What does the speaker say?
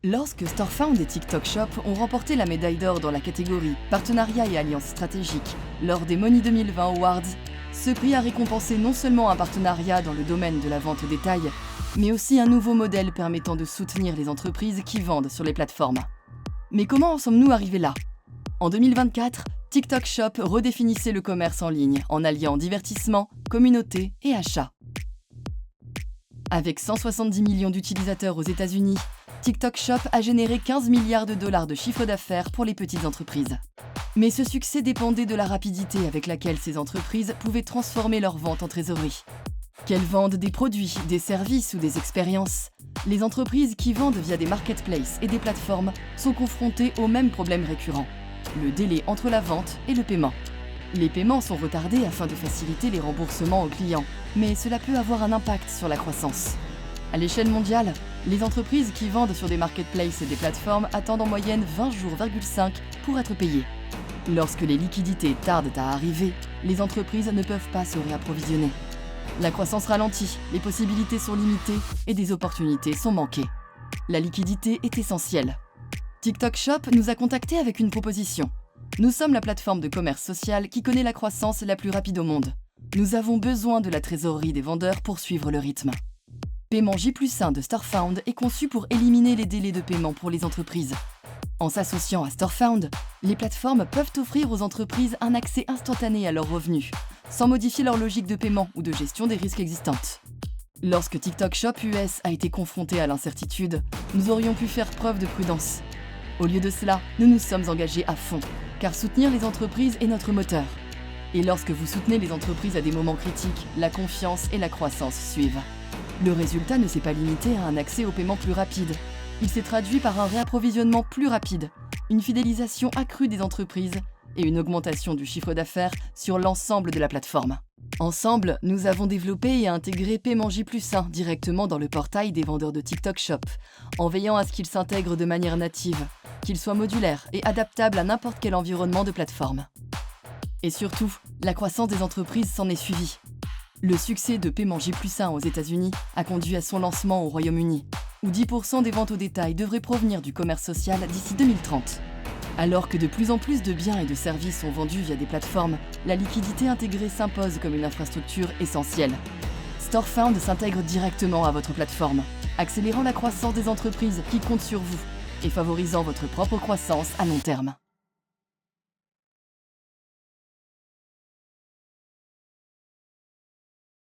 Lorsque StoreFound et TikTok Shop ont remporté la médaille d'or dans la catégorie Partenariat et Alliances stratégiques lors des Money 2020 Awards, ce prix a récompensé non seulement un partenariat dans le domaine de la vente au détail, mais aussi un nouveau modèle permettant de soutenir les entreprises qui vendent sur les plateformes. Mais comment en sommes-nous arrivés là? En 2024, TikTok Shop redéfinissait le commerce en ligne en alliant divertissement, communauté et achat. Avec 170 millions d'utilisateurs aux États-Unis, TikTok Shop a généré 15 milliards de dollars de chiffre d'affaires pour les petites entreprises. Mais ce succès dépendait de la rapidité avec laquelle ces entreprises pouvaient transformer leurs ventes en trésorerie. Qu'elles vendent des produits, des services ou des expériences, les entreprises qui vendent via des marketplaces et des plateformes sont confrontées au même problème récurrent, le délai entre la vente et le paiement. Les paiements sont retardés afin de faciliter les remboursements aux clients, mais cela peut avoir un impact sur la croissance. À l'échelle mondiale, les entreprises qui vendent sur des marketplaces et des plateformes attendent en moyenne 20,5 jours pour être payées. Lorsque les liquidités tardent à arriver, les entreprises ne peuvent pas se réapprovisionner. La croissance ralentit, les possibilités sont limitées et des opportunités sont manquées. La liquidité est essentielle. TikTok Shop nous a contactés avec une proposition. Nous sommes la plateforme de commerce social qui connaît la croissance la plus rapide au monde. Nous avons besoin de la trésorerie des vendeurs pour suivre le rythme. Paiement J+1 de StoreFound est conçu pour éliminer les délais de paiement pour les entreprises. En s'associant à StoreFound, les plateformes peuvent offrir aux entreprises un accès instantané à leurs revenus, sans modifier leur logique de paiement ou de gestion des risques existantes. Lorsque TikTok Shop US a été confronté à l'incertitude, nous aurions pu faire preuve de prudence. Au lieu de cela, nous nous sommes engagés à fond, car soutenir les entreprises est notre moteur. Et lorsque vous soutenez les entreprises à des moments critiques, la confiance et la croissance suivent. Le résultat ne s'est pas limité à un accès au paiement plus rapide. Il s'est traduit par un réapprovisionnement plus rapide, une fidélisation accrue des entreprises et une augmentation du chiffre d'affaires sur l'ensemble de la plateforme. Ensemble, nous avons développé et intégré Paiement J+1 directement dans le portail des vendeurs de TikTok Shop, en veillant à ce qu'il s'intègre de manière native, qu'il soit modulaire et adaptable à n'importe quel environnement de plateforme. Et surtout, la croissance des entreprises s'en est suivie. Le succès de Paiement J+1 aux États-Unis a conduit à son lancement au Royaume-Uni, où 10% des ventes au détail devraient provenir du commerce social d'ici 2030. Alors que de plus en plus de biens et de services sont vendus via des plateformes, la liquidité intégrée s'impose comme une infrastructure essentielle. StoreFound s'intègre directement à votre plateforme, accélérant la croissance des entreprises qui comptent sur vous et favorisant votre propre croissance à long terme.